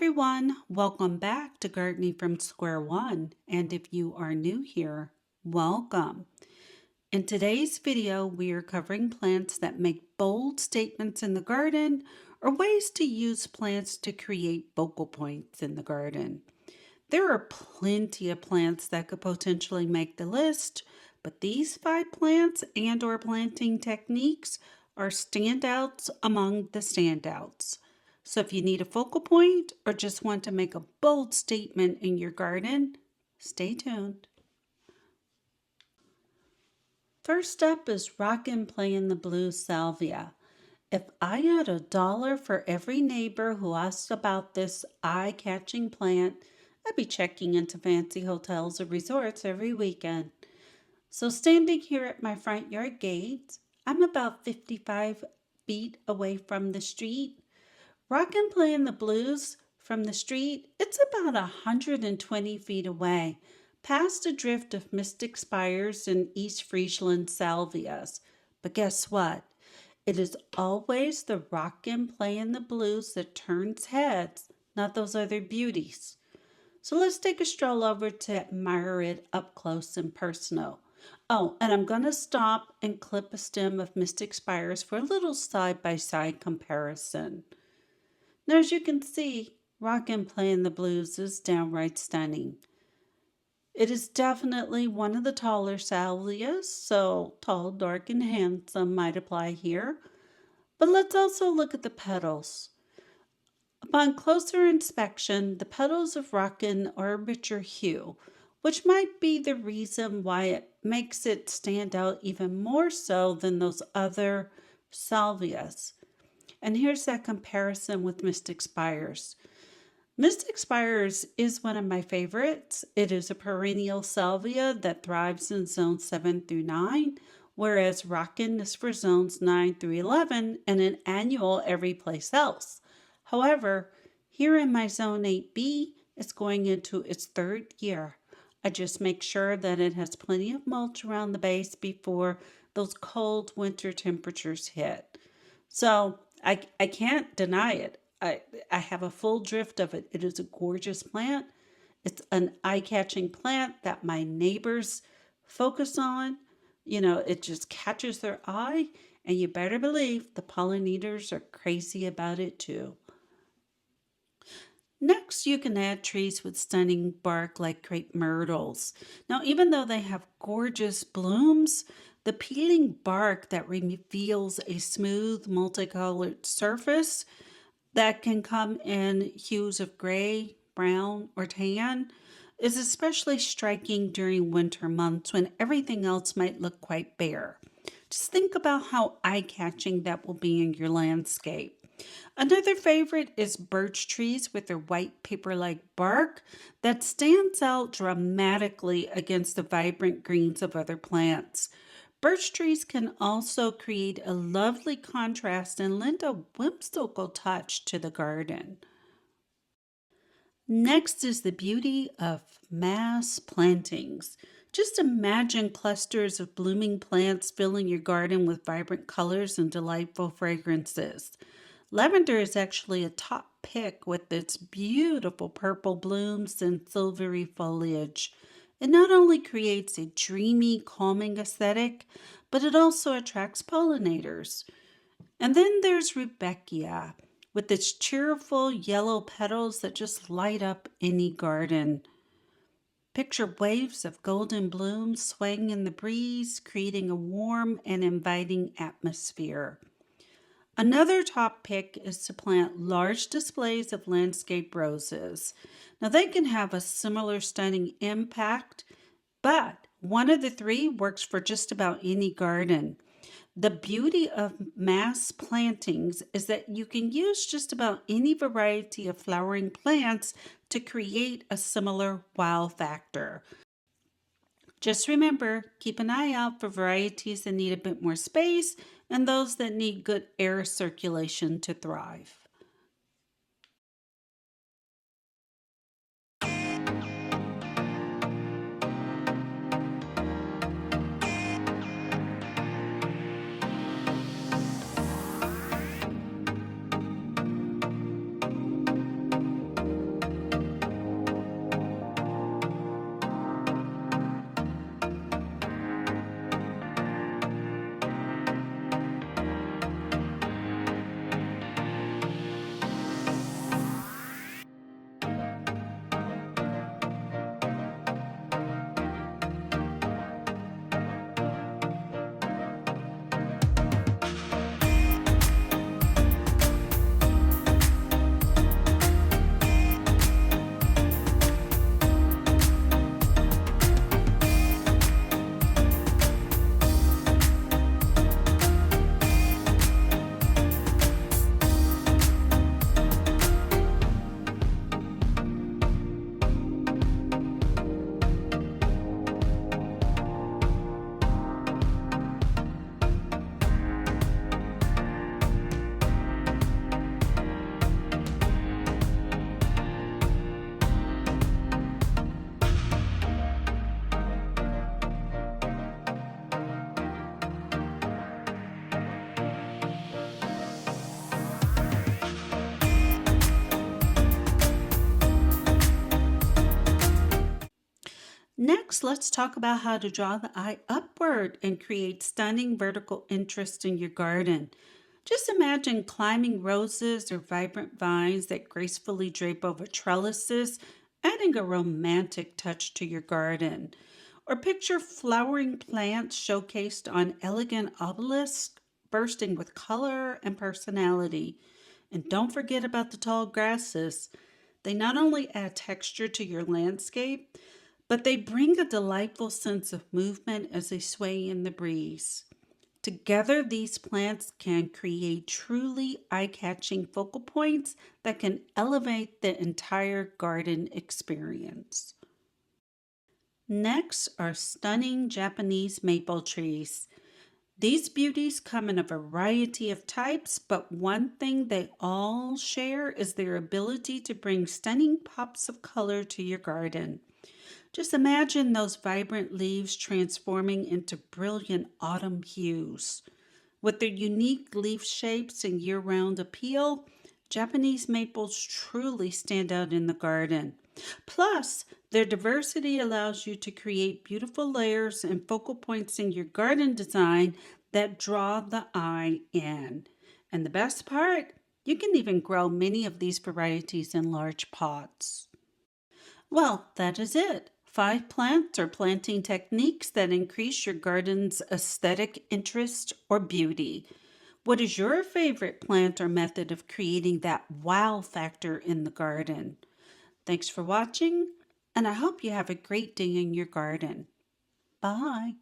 everyone, welcome back to Gardening from Square One. And if you are new here, welcome. In today's video, we are covering plants that make bold statements in the garden or ways to use plants to create focal points in the garden. There are plenty of plants that could potentially make the list, but these 5 plants and or planting techniques are standouts among the standouts. So if you need a focal point or just want to make a bold statement in your garden, stay tuned. First up is Rockin' Playin the Blue Salvia. If I had $1 for every neighbor who asked about this eye-catching plant, I'd be checking into fancy hotels or resorts every weekend. So standing here at my front yard gate, I'm about 55 feet away from the street. Rockin' Playin the Blues from the street, it's about 120 feet away, past a drift of mystic spires and East Friesland salvias. But guess what? It is always the Rockin' Playin the Blues that turns heads, not those other beauties. So let's take a stroll over to admire it up close and personal. Oh, and I'm going to stop and clip a stem of mystic spires for a little side-by-side comparison. Now, as you can see, Rockin' Playin the Blues is downright stunning. It is definitely one of the taller salvias, so tall, dark, and handsome might apply here. But let's also look at the petals. Upon closer inspection, the petals of Rockin are a richer hue, which might be the reason why it makes it stand out even more so than those other salvias. And here's that comparison with Mystic Spires. Mystic Spires is one of my favorites. It is a perennial salvia that thrives in zones 7 through 9, whereas Rockin is for zones 9 through 11 and an annual every place else. However, here in my zone 8B, it's going into its 3rd year. I just make sure that it has plenty of mulch around the base before those cold winter temperatures hit. So I can't deny it. I have a full drift of it. It is a gorgeous plant. It's an eye-catching plant that my neighbors focus on. You know, it just catches their eye, and you better believe the pollinators are crazy about it too. Next, you can add trees with stunning bark like Crape Myrtles. Now, even though they have gorgeous blooms, the peeling bark that reveals a smooth, multicolored surface that can come in hues of gray, brown, or tan is especially striking during winter months when everything else might look quite bare. Just think about how eye-catching that will be in your landscape. Another favorite is birch trees with their white paper-like bark that stands out dramatically against the vibrant greens of other plants. Birch trees can also create a lovely contrast and lend a whimsical touch to the garden. Next is the beauty of mass plantings. Just imagine clusters of blooming plants filling your garden with vibrant colors and delightful fragrances. Lavender is actually a top pick with its beautiful purple blooms and silvery foliage. It not only creates a dreamy, calming aesthetic, but it also attracts pollinators. And then there's Rudbeckia, with its cheerful yellow petals that just light up any garden. Picture waves of golden blooms swaying in the breeze, creating a warm and inviting atmosphere. Another top pick is to plant large displays of landscape roses. Now they can have a similar stunning impact, but one of the 3 works for just about any garden. The beauty of mass plantings is that you can use just about any variety of flowering plants to create a similar wow factor. Just remember, keep an eye out for varieties that need a bit more space and those that need good air circulation to thrive. Next, let's talk about how to draw the eye upward and create stunning vertical interest in your garden. Just imagine climbing roses or vibrant vines that gracefully drape over trellises, adding a romantic touch to your garden. Or picture flowering plants showcased on elegant obelisks, bursting with color and personality. And don't forget about the tall grasses. They not only add texture to your landscape, but they bring a delightful sense of movement as they sway in the breeze. Together, these plants can create truly eye catching focal points that can elevate the entire garden experience. Next are stunning Japanese maple trees. These beauties come in a variety of types, but one thing they all share is their ability to bring stunning pops of color to your garden. Just imagine those vibrant leaves transforming into brilliant autumn hues. With their unique leaf shapes and year round appeal, Japanese maples truly stand out in the garden. Plus, their diversity allows you to create beautiful layers and focal points in your garden design that draw the eye in. And the best part, you can even grow many of these varieties in large pots. Well, that is it. 5 plants or planting techniques that increase your garden's aesthetic interest or beauty. What is your favorite plant or method of creating that wow factor in the garden? Thanks for watching, and I hope you have a great day in your garden. Bye.